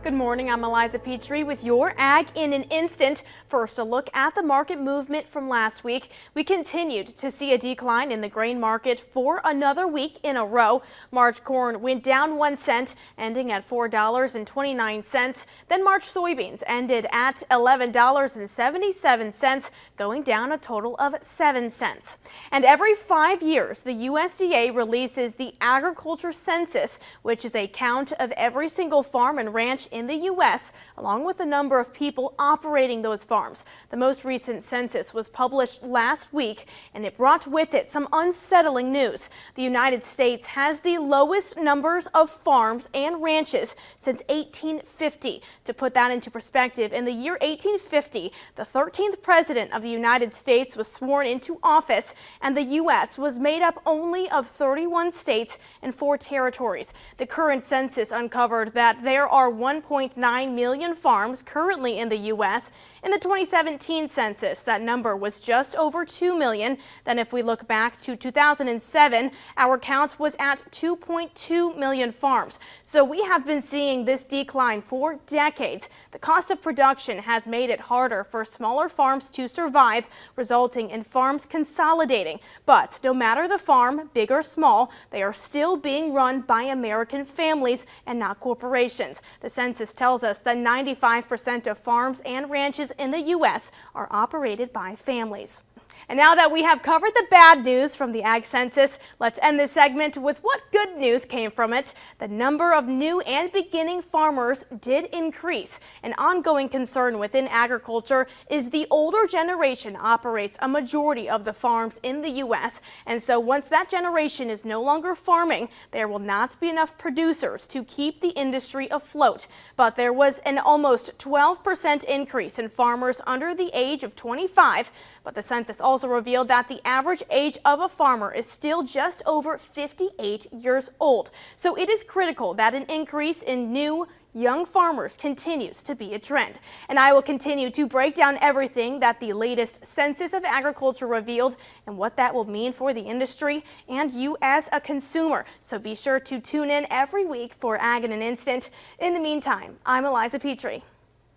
Good morning, I'm Eliza Petry with your Ag in an Instant. First, a look at the market movement from last week. We continued to see a decline in the grain market for another week in a row. March corn went down 1 cent, ending at $4.29. Then March soybeans ended at $11.77, going down a total of 7 cents. And every 5 years, the USDA releases the Agriculture Census, which is a count of every single farm and ranch in the U.S., along with the number of people operating those farms. The most recent census was published last week, and it brought with it some unsettling news. The United States has the lowest numbers of farms and ranches since 1850. To put that into perspective, in the year 1850, the 13th president of the United States was sworn into office, and the U.S. was made up only of 31 states and 4 territories. The current census uncovered that there are 1.9 million farms currently in the U.S. In the 2017 census, that number was just over 2 million. Then if we look back to 2007, our count was at 2.2 million farms. So we have been seeing this decline for decades. The cost of production has made it harder for smaller farms to survive, resulting in farms consolidating. But no matter the farm, big or small, they are still being run by American families and not corporations. The census tells us that 95% of farms and ranches in the U.S. are operated by families. And now that we have covered the bad news from the Ag Census, let's end this segment with what good news came from it. The number of new and beginning farmers did increase. An ongoing concern within agriculture is the older generation operates a majority of the farms in the U.S. And so once that generation is no longer farming, there will not be enough producers to keep the industry afloat. But there was an almost 12% increase in farmers under the age of 25. But the census also revealed that the average age of a farmer is still just over 58 years old. So it is critical that an increase in new young farmers continues to be a trend. And I will continue to break down everything that the latest Census of Agriculture revealed and what that will mean for the industry and you as a consumer. So be sure to tune in every week for Ag in an Instant. In the meantime, I'm Eliza Petry.